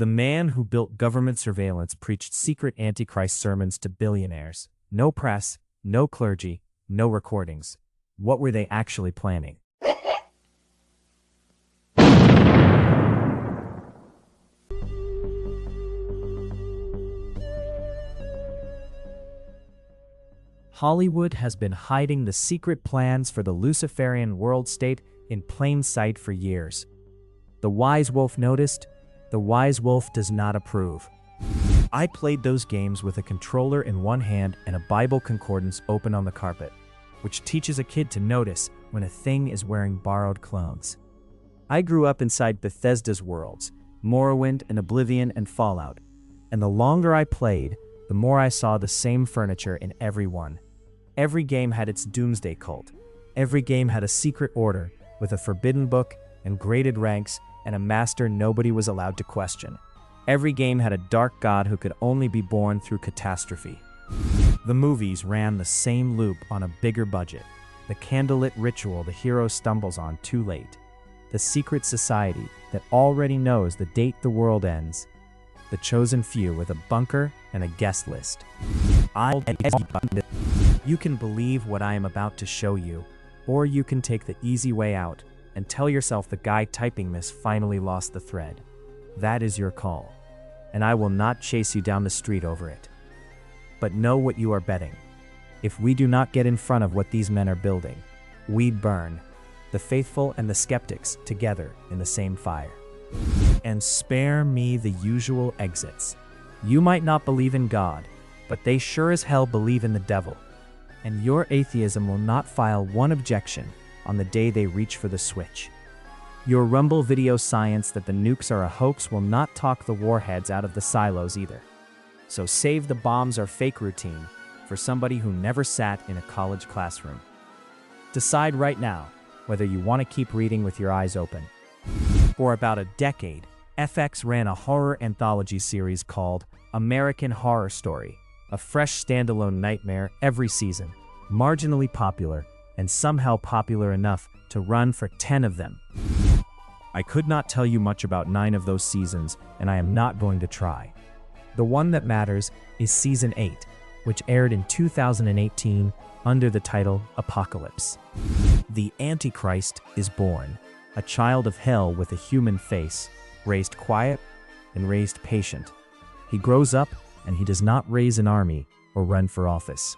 The man who built government surveillance preached secret Antichrist sermons to billionaires. No press, no clergy, no recordings. What were they actually planning? Hollywood has been hiding the secret plans for the Luciferian world state in plain sight for years. The WiseWolf noticed. The WiseWolf does not approve. I played those games with a controller in one hand and a Bible concordance open on the carpet, which teaches a kid to notice when a thing is wearing borrowed clothes. I grew up inside Bethesda's worlds, Morrowind and Oblivion and Fallout, and the longer I played, the more I saw the same furniture in every one. Every game had its doomsday cult. Every game had a secret order with a forbidden book and graded ranks and a master nobody was allowed to question. Every game had a dark god who could only be born through catastrophe. The movies ran the same loop on a bigger budget. The candlelit ritual the hero stumbles on too late. The secret society that already knows the date the world ends. The chosen few with a bunker and a guest list. You can believe what I am about to show you, or you can take the easy way out and tell yourself the guy typing this finally lost the thread. That is your call, and I will not chase you down the street over it. But know what you are betting. If we do not get in front of what these men are building, we burn, the faithful and the skeptics, together in the same fire. And spare me the usual exits. You might not believe in God, but they sure as hell believe in the devil. And your atheism will not file one objection on the day they reach for the switch. Your Rumble video science that the nukes are a hoax will not talk the warheads out of the silos either. So save the bombs are fake routine for somebody who never sat in a college classroom. Decide right now whether you want to keep reading with your eyes open. For about a decade, FX ran a horror anthology series called American Horror Story, a fresh standalone nightmare every season, marginally popular, and somehow popular enough to run for 10 of them. I could not tell you much about 9 of those seasons, and I am not going to try. The one that matters is Season 8, which aired in 2018 under the title Apocalypse. The Antichrist is born, a child of hell with a human face, raised quiet and raised patient. He grows up and he does not raise an army or run for office.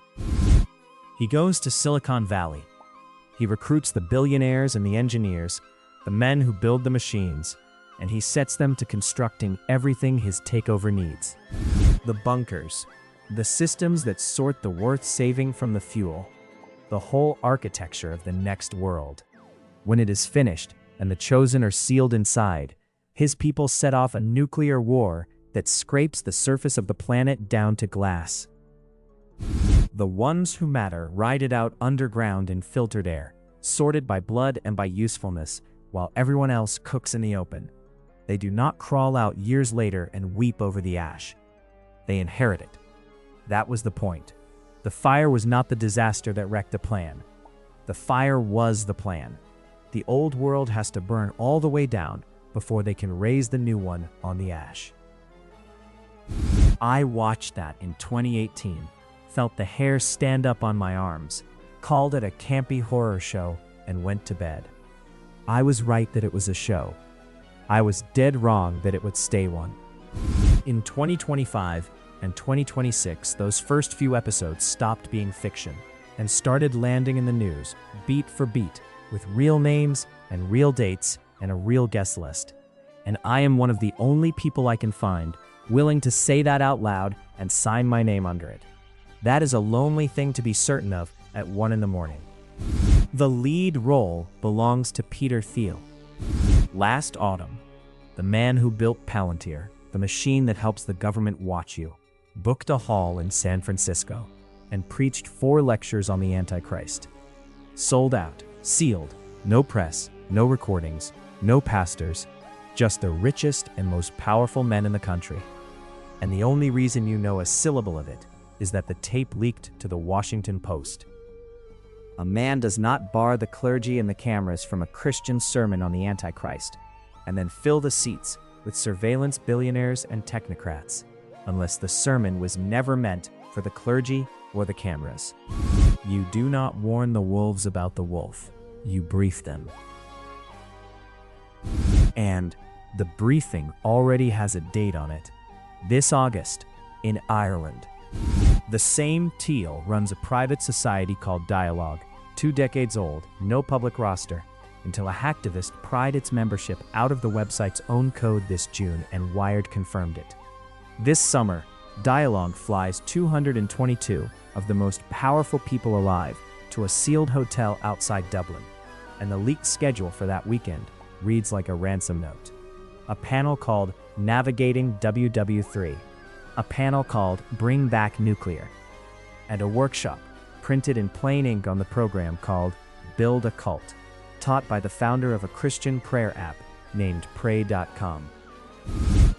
He goes to Silicon Valley. He recruits the billionaires and the engineers, the men who build the machines, and he sets them to constructing everything his takeover needs. The bunkers, the systems that sort the worth saving from the fuel, the whole architecture of the next world. When it is finished and the chosen are sealed inside, his people set off a nuclear war that scrapes the surface of the planet down to glass. The ones who matter ride it out underground in filtered air, sorted by blood and by usefulness, while everyone else cooks in the open. They do not crawl out years later and weep over the ash. They inherit it. That was the point. The fire was not the disaster that wrecked the plan. The fire was the plan. The old world has to burn all the way down before they can raise the new one on the ash. I watched that in 2018, felt the hair stand up on my arms, called it a campy horror show, and went to bed. I was right that it was a show. I was dead wrong that it would stay one. In 2025 and 2026, those first few episodes stopped being fiction and started landing in the news, beat for beat, with real names and real dates and a real guest list. And I am one of the only people I can find willing to say that out loud and sign my name under it. That is a lonely thing to be certain of at 1 in the morning. The lead role belongs to Peter Thiel. Last autumn, the man who built Palantir, the machine that helps the government watch you, booked a hall in San Francisco and preached 4 lectures on the Antichrist. Sold out, sealed, no press, no recordings, no pastors, just the richest and most powerful men in the country. And the only reason you know a syllable of it is that the tape leaked to the Washington Post. A man does not bar the clergy and the cameras from a Christian sermon on the Antichrist, and then fill the seats with surveillance billionaires and technocrats, unless the sermon was never meant for the clergy or the cameras. You do not warn the wolves about the wolf, you brief them. And the briefing already has a date on it. This August, in Ireland. The same Teal runs a private society called Dialogue, 2 decades old, no public roster, until a hacktivist pried its membership out of the website's own code this June and Wired confirmed it. This summer, Dialogue flies 222 of the most powerful people alive to a sealed hotel outside Dublin, and the leaked schedule for that weekend reads like a ransom note. A panel called Navigating WW3, a panel called Bring Back Nuclear, and a workshop printed in plain ink on the program called Build a Cult, taught by the founder of a Christian prayer app named Pray.com.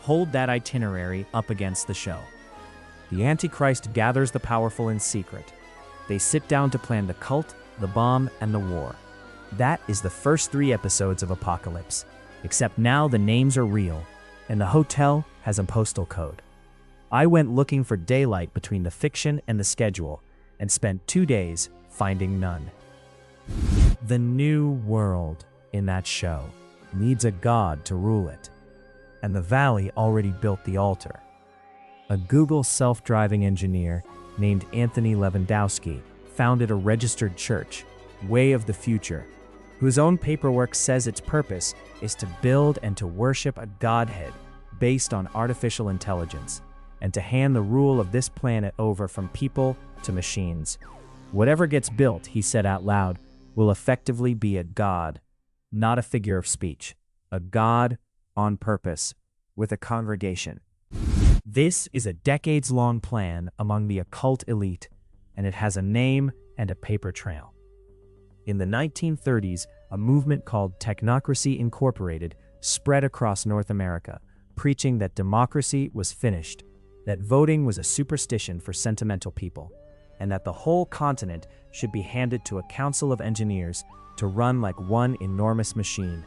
Hold that itinerary up against the show. The Antichrist gathers the powerful in secret. They sit down to plan the cult, the bomb, and the war. That is the first 3 episodes of Apocalypse, except now the names are real, and the hotel has a postal code. I went looking for daylight between the fiction and the schedule, and spent 2 days finding none. The new world in that show needs a god to rule it, and the Valley already built the altar. A Google self-driving engineer named Anthony Lewandowski founded a registered church, Way of the Future, whose own paperwork says its purpose is to build and to worship a godhead based on artificial intelligence, and to hand the rule of this planet over from people to machines. Whatever gets built, he said out loud, will effectively be a god, not a figure of speech. A god on purpose, with a congregation. This is a decades-long plan among the occult elite, and it has a name and a paper trail. In the 1930s, a movement called Technocracy Incorporated spread across North America, preaching that democracy was finished, that voting was a superstition for sentimental people, and that the whole continent should be handed to a council of engineers to run like one enormous machine.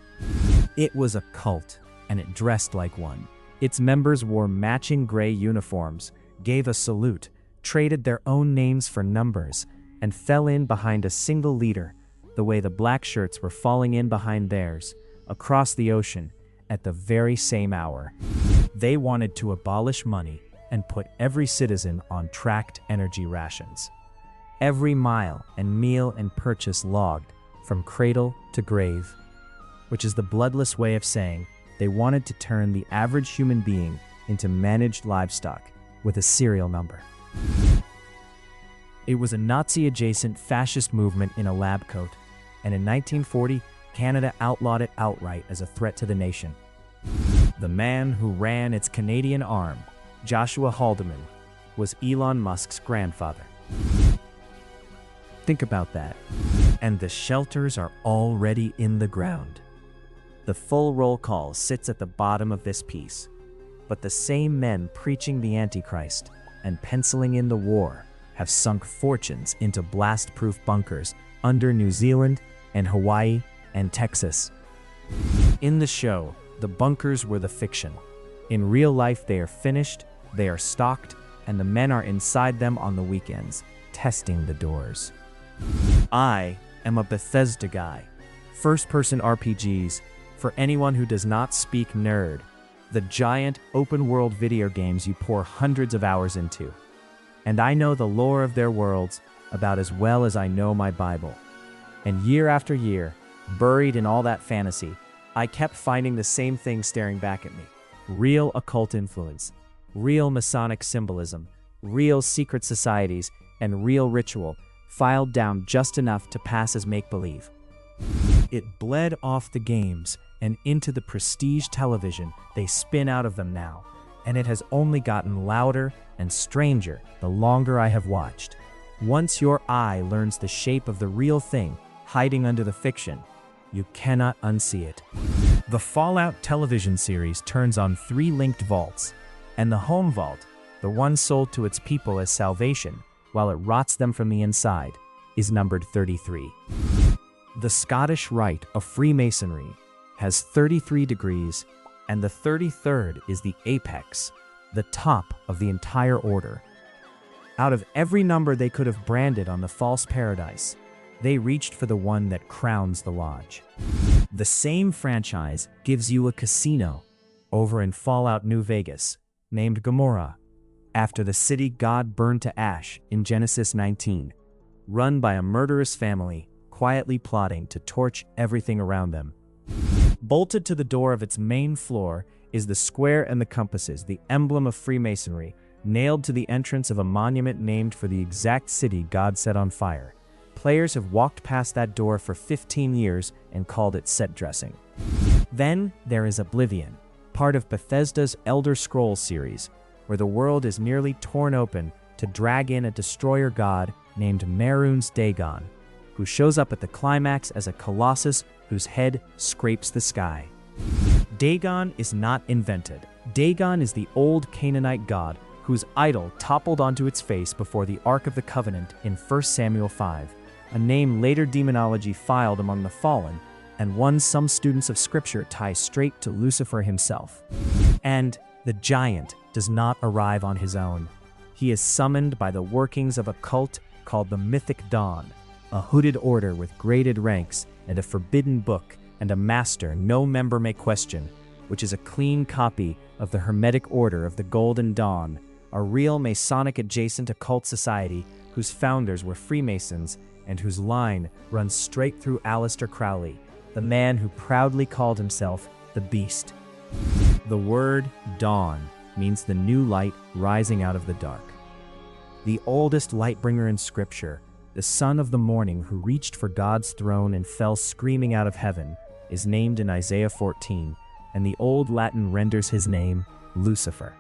It was a cult, and it dressed like one. Its members wore matching gray uniforms, gave a salute, traded their own names for numbers, and fell in behind a single leader, the way the black shirts were falling in behind theirs, across the ocean, at the very same hour. They wanted to abolish money and put every citizen on tracked energy rations. Every mile and meal and purchase logged, from cradle to grave, which is the bloodless way of saying they wanted to turn the average human being into managed livestock with a serial number. It was a Nazi-adjacent fascist movement in a lab coat, and in 1940, Canada outlawed it outright as a threat to the nation. The man who ran its Canadian arm, Joshua Haldeman, was Elon Musk's grandfather. Think about that. And the shelters are already in the ground. The full roll call sits at the bottom of this piece, but the same men preaching the Antichrist and penciling in the war have sunk fortunes into blast-proof bunkers under New Zealand and Hawaii and Texas. In the show, the bunkers were the fiction. In real life, they are finished, they are stocked, and the men are inside them on the weekends, testing the doors. I am a Bethesda guy. First-person RPGs, for anyone who does not speak nerd, the giant open-world video games you pour hundreds of hours into. And I know the lore of their worlds about as well as I know my Bible. And year after year, buried in all that fantasy, I kept finding the same thing staring back at me. Real occult influence, real Masonic symbolism, real secret societies, and real ritual filed down just enough to pass as make-believe. It bled off the games and into the prestige television they spin out of them now, and it has only gotten louder and stranger the longer I have watched. Once your eye learns the shape of the real thing hiding under the fiction, you cannot unsee it. The Fallout television series turns on 3 linked vaults, and the home vault, the one sold to its people as salvation while it rots them from the inside, is numbered 33. The Scottish Rite of Freemasonry has 33 degrees And the 33rd is the apex, the top of the entire order. Out of every number they could have branded on the false paradise, they reached for the one that crowns the lodge. The same franchise gives you a casino over in Fallout New Vegas named Gomorrah, after the city God burned to ash in Genesis 19, run by a murderous family quietly plotting to torch everything around them. Bolted to the door of its main floor is the square and the compasses, the emblem of Freemasonry, nailed to the entrance of a monument named for the exact city God set on fire. Players have walked past that door for 15 years and called it set dressing. Then there is Oblivion, part of Bethesda's Elder Scrolls series, where the world is nearly torn open to drag in a destroyer god named Mehrunes Dagon, who shows up at the climax as a colossus whose head scrapes the sky. Dagon is not invented. Dagon is the old Canaanite god whose idol toppled onto its face before the Ark of the Covenant in 1 Samuel 5, a name later demonology filed among the fallen, and one some students of Scripture tie straight to Lucifer himself. And the giant does not arrive on his own. He is summoned by the workings of a cult called the Mythic Dawn, a hooded order with graded ranks and a forbidden book and a master no member may question, which is a clean copy of the Hermetic Order of the Golden Dawn, a real Masonic-adjacent occult society whose founders were Freemasons and whose line runs straight through Aleister Crowley, the man who proudly called himself the Beast. The word dawn means the new light rising out of the dark. The oldest lightbringer in Scripture, the son of the morning who reached for God's throne and fell screaming out of heaven, is named in Isaiah 14, and the Old Latin renders his name Lucifer.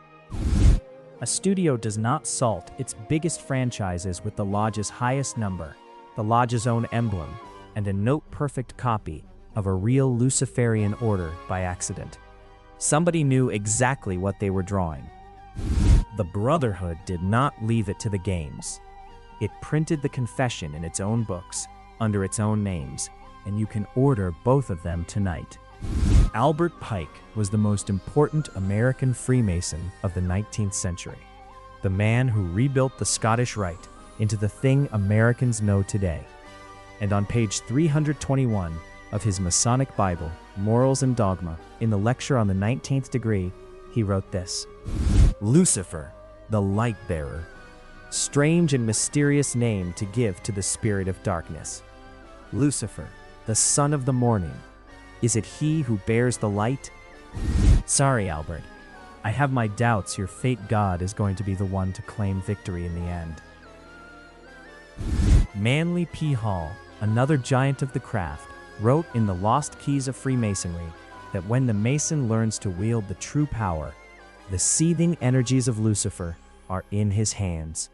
A studio does not salt its biggest franchises with the Lodge's highest number, the Lodge's own emblem, and a note-perfect copy of a real Luciferian order by accident. Somebody knew exactly what they were drawing. The Brotherhood did not leave it to the games. It printed the confession in its own books, under its own names, and you can order both of them tonight. Albert Pike was the most important American Freemason of the 19th century, the man who rebuilt the Scottish Rite into the thing Americans know today. And on page 321 of his Masonic Bible, Morals and Dogma, in the lecture on the 19th degree, he wrote this: Lucifer, the light bearer, strange and mysterious name to give to the spirit of darkness. Lucifer, the son of the morning, is it he who bears the light? Sorry, Albert. I have my doubts your fate god is going to be the one to claim victory in the end. Manly P. Hall, another giant of the craft, wrote in The Lost Keys of Freemasonry that when the Mason learns to wield the true power, the seething energies of Lucifer are in his hands.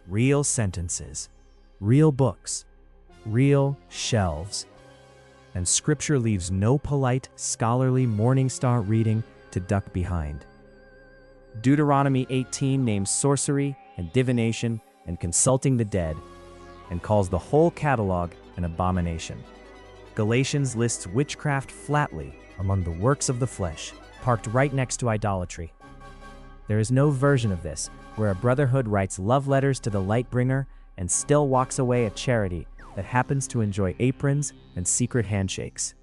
Real sentences, real books, real shelves. And Scripture leaves no polite, scholarly Morning Star reading to duck behind. Deuteronomy 18 names sorcery and divination and consulting the dead, and calls the whole catalog an abomination. Galatians lists witchcraft flatly among the works of the flesh, parked right next to idolatry. There is no version of this where a brotherhood writes love letters to the Lightbringer and still walks away a charity that happens to enjoy aprons and secret handshakes.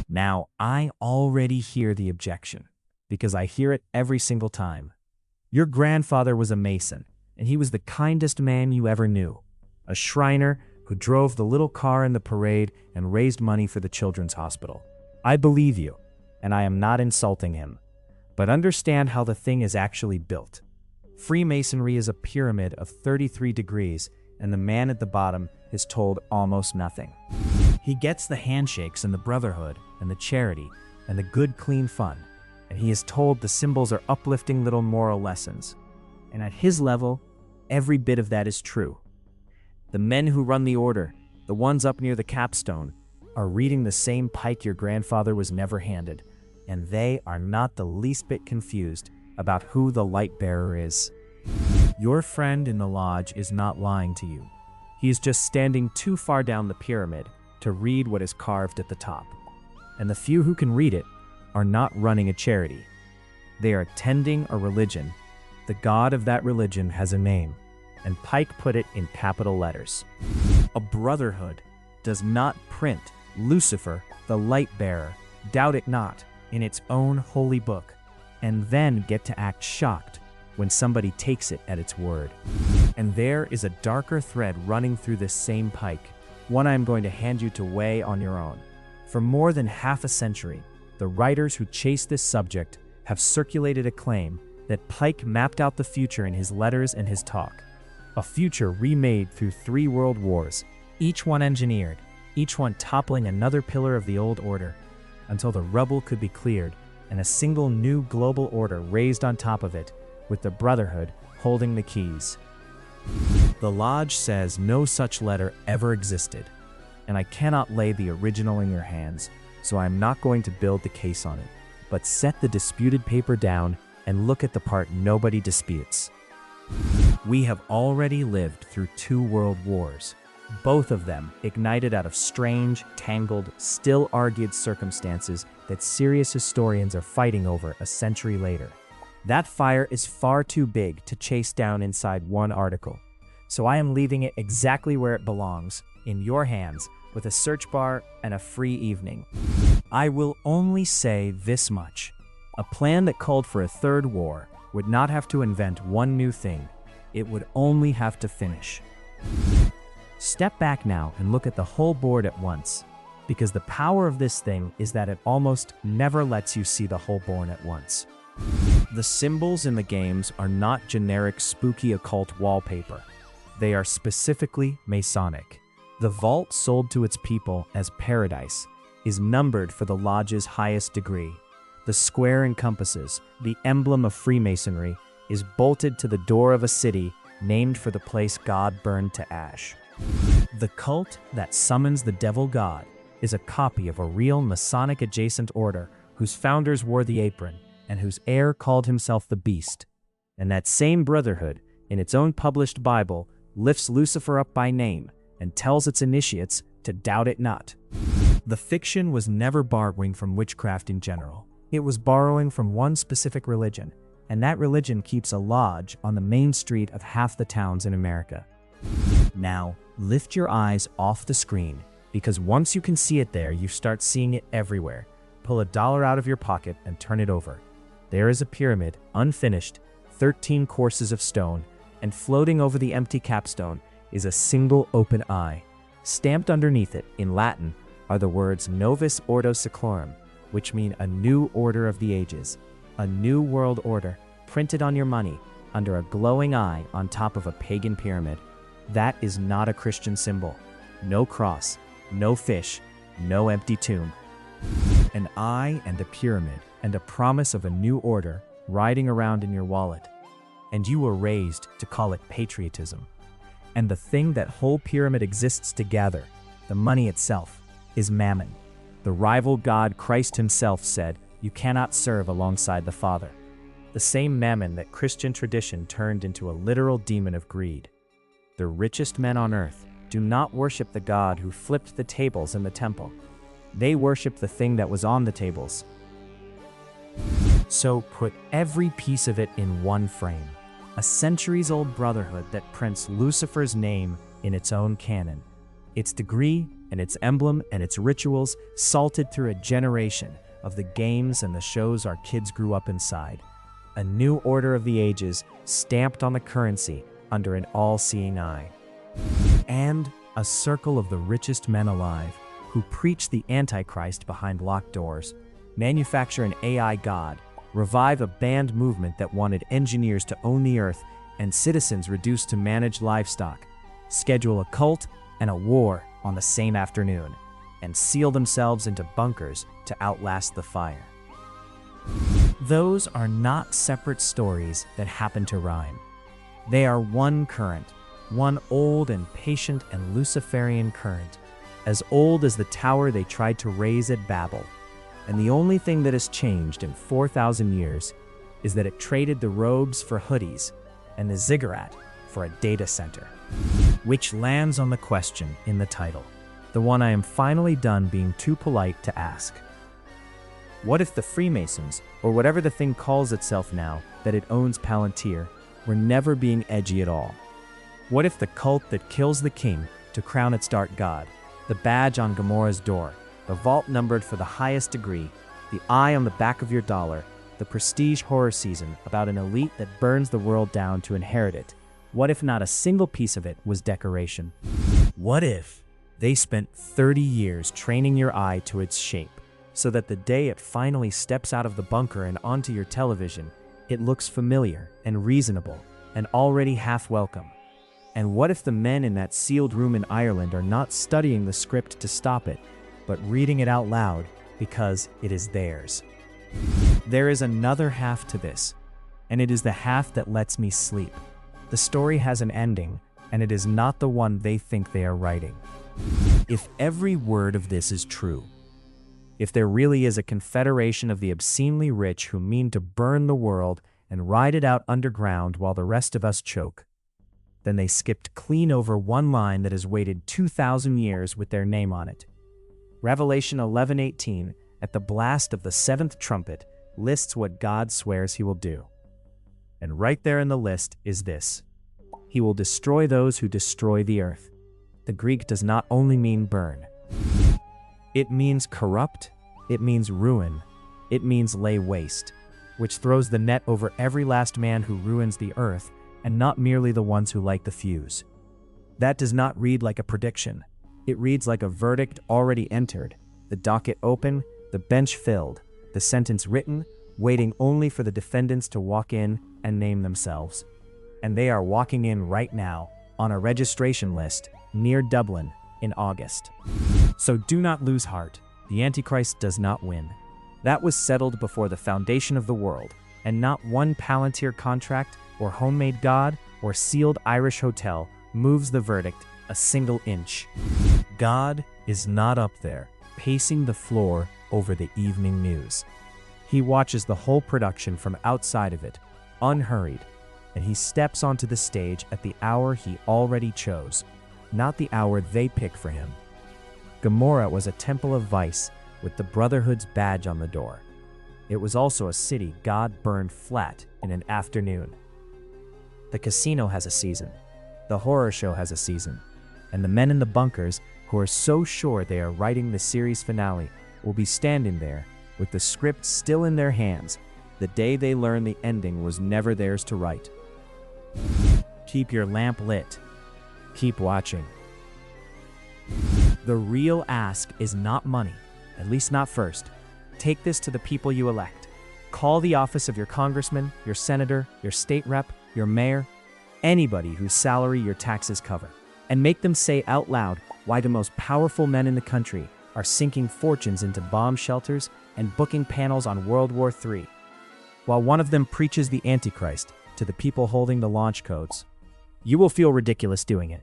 Now, I already hear the objection, because I hear it every single time. Your grandfather was a Mason, and he was the kindest man you ever knew, a Shriner who drove the little car in the parade and raised money for the children's hospital. I believe you, and I am not insulting him, but understand how the thing is actually built. Freemasonry is a pyramid of 33 degrees, and the man at the bottom is told almost nothing. He gets the handshakes and the brotherhood and the charity and the good clean fun, and he is told the symbols are uplifting little moral lessons. And at his level, every bit of that is true. The men who run the order, the ones up near the capstone, are reading the same pike your grandfather was never handed, and they are not the least bit confused about who the light bearer is. Your friend in the lodge is not lying to you. He is just standing too far down the pyramid to read what is carved at the top. And the few who can read it are not running a charity. They are tending a religion. The god of that religion has a name, and Pike put it in capital letters. A brotherhood does not print Lucifer, the light bearer, doubt it not, in its own holy book, and then get to act shocked when somebody takes it at its word. And there is a darker thread running through this same Pike, one I am going to hand you to weigh on your own. For more than half a century, the writers who chase this subject have circulated a claim that Pike mapped out the future in his letters and his talk. A future remade through 3 world wars, each one engineered, each one toppling another pillar of the old order, until the rubble could be cleared and a single new global order raised on top of it, with the Brotherhood holding the keys. The Lodge says no such letter ever existed, and I cannot lay the original in your hands, so I am not going to build the case on it, but set the disputed paper down and look at the part nobody disputes. We have already lived through 2 world wars, both of them ignited out of strange, tangled, still-argued circumstances that serious historians are fighting over a century later. That fire is far too big to chase down inside one article, so I am leaving it exactly where it belongs, in your hands, with a search bar and a free evening. I will only say this much. A plan that called for a 3rd war would not have to invent one new thing. It would only have to finish. Step back now and look at the whole board at once, because the power of this thing is that it almost never lets you see the whole board at once. The symbols in the games are not generic spooky occult wallpaper. They are specifically Masonic. The vault sold to its people as paradise is numbered for the Lodge's highest degree. The square encompasses, the emblem of Freemasonry, is bolted to the door of a city named for the place God burned to ash. The cult that summons the devil god is a copy of a real Masonic adjacent order whose founders wore the apron and whose heir called himself the Beast. And that same brotherhood, in its own published Bible, lifts Lucifer up by name and tells its initiates to doubt it not. The fiction was never borrowing from witchcraft in general. It was borrowing from one specific religion, and that religion keeps a lodge on the main street of half the towns in America. Now, lift your eyes off the screen, because once you can see it there, you start seeing it everywhere. Pull $1 out of your pocket and turn it over. There is a pyramid, unfinished, 13 courses of stone, and floating over the empty capstone is a single open eye. Stamped underneath it, in Latin, are the words Novus Ordo Seclorum, which mean a new order of the ages, a new world order, printed on your money, under a glowing eye on top of a pagan pyramid. That is not a Christian symbol. No cross, no fish, no empty tomb. An eye and a pyramid, and a promise of a new order riding around in your wallet. And you were raised to call it patriotism. And the thing that whole pyramid exists to gather, the money itself, is mammon. The rival god Christ himself said, "You cannot serve alongside the Father." The same mammon that Christian tradition turned into a literal demon of greed. The richest men on earth do not worship the God who flipped the tables in the temple. They worship the thing that was on the tables. So put every piece of it in one frame. A centuries-old brotherhood that prints Lucifer's name in its own canon. Its degree and its emblem and its rituals salted through a generation of the games and the shows our kids grew up inside. A new order of the ages stamped on the currency under an all-seeing eye. And a circle of the richest men alive who preach the Antichrist behind locked doors, manufacture an AI god, revive a banned movement that wanted engineers to own the earth and citizens reduced to manage livestock, schedule a cult and a war on the same afternoon, and seal themselves into bunkers to outlast the fire. Those are not separate stories that happen to rhyme. They are one current, one old and patient and Luciferian current, as old as the tower they tried to raise at Babel. And the only thing that has changed in 4,000 years is that it traded the robes for hoodies and the ziggurat for a data center. Which lands on the question in the title, the one I am finally done being too polite to ask. What if the Freemasons, or whatever the thing calls itself now that it owns Palantir, were never being edgy at all? What if the cult that kills the king to crown its dark god, the badge on Gomorrah's door, the vault numbered for the highest degree, the eye on the back of your dollar, the prestige horror season about an elite that burns the world down to inherit it, what if not a single piece of it was decoration? What if they spent 30 years training your eye to its shape, so that the day it finally steps out of the bunker and onto your television, it looks familiar and reasonable and already half welcome? And what if the men in that sealed room in Ireland are not studying the script to stop it, but reading it out loud because it is theirs? There is another half to this, and it is the half that lets me sleep. The story has an ending, and it is not the one they think they are writing. If every word of this is true, if there really is a confederation of the obscenely rich who mean to burn the world and ride it out underground while the rest of us choke, then they skipped clean over one line that has waited 2,000 years with their name on it. Revelation 11:18, at the blast of the seventh trumpet, lists what God swears he will do. And right there in the list is this: he will destroy those who destroy the earth. The Greek does not only mean burn. It means corrupt, it means ruin, it means lay waste, which throws the net over every last man who ruins the earth, and not merely the ones who light the fuse. That does not read like a prediction. It reads like a verdict already entered, the docket open, the bench filled, the sentence written, waiting only for the defendants to walk in and name themselves. And they are walking in right now, on a registration list, near Dublin, in August. So do not lose heart. The Antichrist does not win. That was settled before the foundation of the world, and not one Palantir contract, or homemade god, or sealed Irish hotel moves the verdict a single inch. God is not up there, pacing the floor over the evening news. He watches the whole production from outside of it, unhurried, and he steps onto the stage at the hour he already chose, not the hour they pick for him. Gomorrah was a temple of vice with the Brotherhood's badge on the door. It was also a city God burned flat in an afternoon. The casino has a season, the horror show has a season, and the men in the bunkers who are so sure they are writing the series finale will be standing there with the script still in their hands the day they learn the ending was never theirs to write. Keep your lamp lit. Keep watching. The real ask is not money, at least not first. Take this to the people you elect. Call the office of your congressman, your senator, your state rep, your mayor, anybody whose salary your taxes cover, and make them say out loud why the most powerful men in the country are sinking fortunes into bomb shelters and booking panels on World War III, while one of them preaches the Antichrist to the people holding the launch codes. You will feel ridiculous doing it.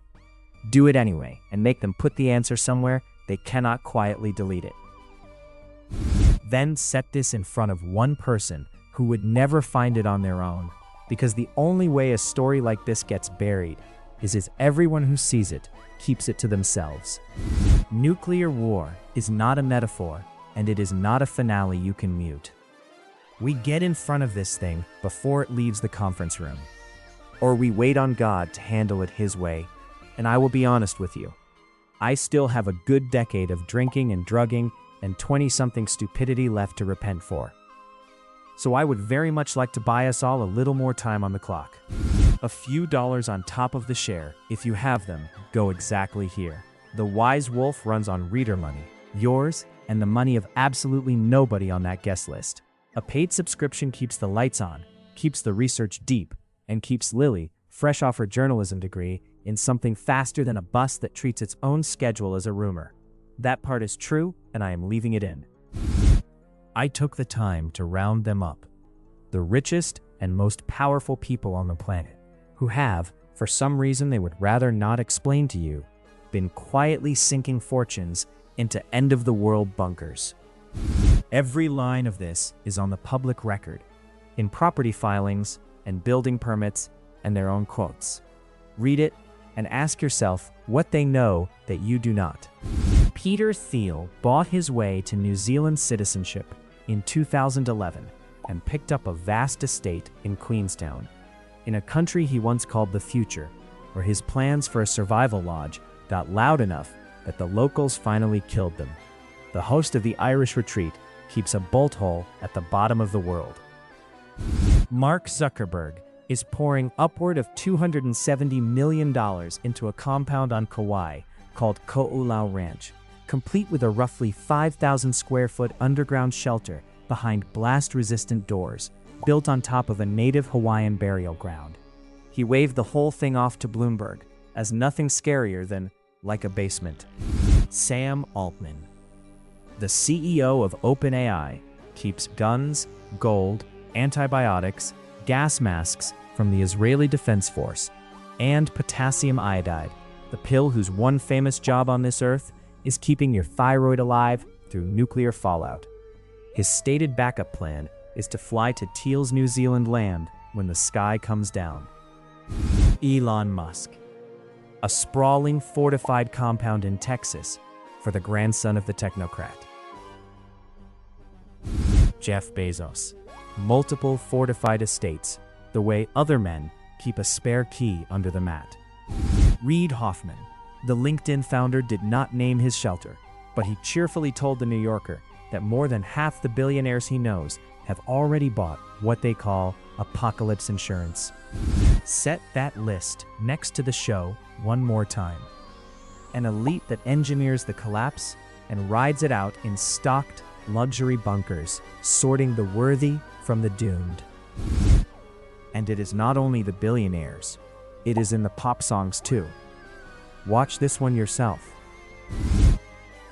Do it anyway, and make them put the answer somewhere they cannot quietly delete it. Then set this in front of one person who would never find it on their own, because the only way a story like this gets buried is if everyone who sees it keeps it to themselves. Nuclear war is not a metaphor, and it is not a finale you can mute. We get in front of this thing before it leaves the conference room, or we wait on God to handle it his way. And I will be honest with you, I still have a good decade of drinking and drugging and 20-something stupidity left to repent for. So I would very much like to buy us all a little more time on the clock. A few dollars on top of the share, if you have them, go exactly here. The WiseWolf runs on reader money, yours, and the money of absolutely nobody on that guest list. A paid subscription keeps the lights on, keeps the research deep, and keeps Lily, fresh off her journalism degree, in something faster than a bus that treats its own schedule as a rumor. That part is true, and I am leaving it in. I took the time to round them up. The richest and most powerful people on the planet, who have, for some reason they would rather not explain to you, been quietly sinking fortunes into end-of-the-world bunkers. Every line of this is on the public record, in property filings and building permits and their own quotes. Read it and ask yourself what they know that you do not. Peter Thiel bought his way to New Zealand citizenship in 2011 and picked up a vast estate in Queenstown, in a country he once called the future, where his plans for a survival lodge got loud enough that the locals finally killed them. The host of the Irish retreat keeps a bolt hole at the bottom of the world. Mark Zuckerberg is pouring upward of $270 million into a compound on Kauai called Ko'olau Ranch, complete with a roughly 5,000 square foot underground shelter behind blast-resistant doors, built on top of a native Hawaiian burial ground. He waved the whole thing off to Bloomberg as nothing scarier than like a basement. Sam Altman, the CEO of OpenAI, keeps guns, gold, antibiotics, gas masks from the Israeli Defense Force, and potassium iodide, the pill whose one famous job on this earth is keeping your thyroid alive through nuclear fallout. His stated backup plan is to fly to Teal's New Zealand land when the sky comes down. Elon Musk, a sprawling fortified compound in Texas for the grandson of the technocrat. Jeff Bezos, multiple fortified estates, the way other men keep a spare key under the mat. Reid Hoffman, the LinkedIn founder, did not name his shelter, but he cheerfully told The New Yorker that more than half the billionaires he knows have already bought what they call apocalypse insurance. Set that list next to the show one more time. An elite that engineers the collapse and rides it out in stocked luxury bunkers, sorting the worthy from the doomed. And it is not only the billionaires, it is in the pop songs too. Watch this one yourself.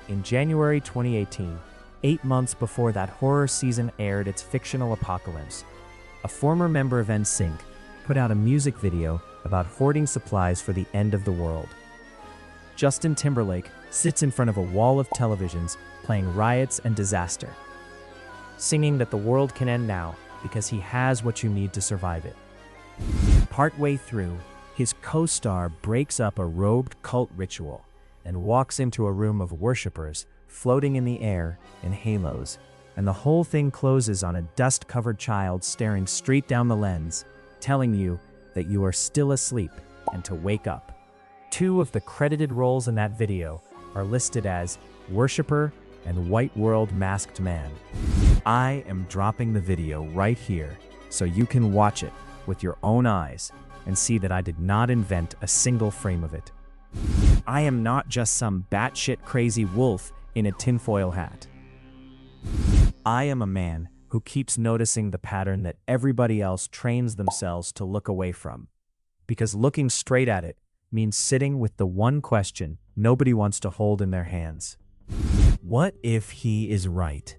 In January 2018, 8 months before that horror season aired its fictional apocalypse, a former member of NSYNC put out a music video about hoarding supplies for the end of the world. Justin Timberlake sits in front of a wall of televisions playing Riots and Disaster, singing that the world can end now because he has what you need to survive it. Partway through, his co-star breaks up a robed cult ritual and walks into a room of worshippers floating in the air in halos, and the whole thing closes on a dust-covered child staring straight down the lens, telling you that you are still asleep and to wake up. 2 of the credited roles in that video are listed as worshipper and white world masked man. I am dropping the video right here so you can watch it with your own eyes and see that I did not invent a single frame of it. I am not just some batshit crazy wolf in a tinfoil hat. I am a man who keeps noticing the pattern that everybody else trains themselves to look away from, because looking straight at it means sitting with the one question nobody wants to hold in their hands. What if he is right?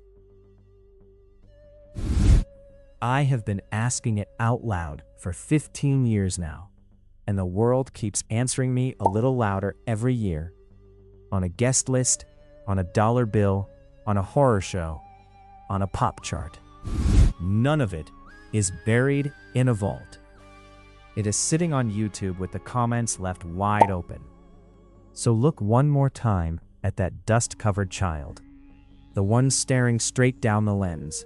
I have been asking it out loud for 15 years now, and the world keeps answering me a little louder every year. On a guest list, on a dollar bill, on a horror show, on a pop chart. None of it is buried in a vault. It is sitting on YouTube with the comments left wide open. So look one more time at that dust-covered child, the one staring straight down the lens,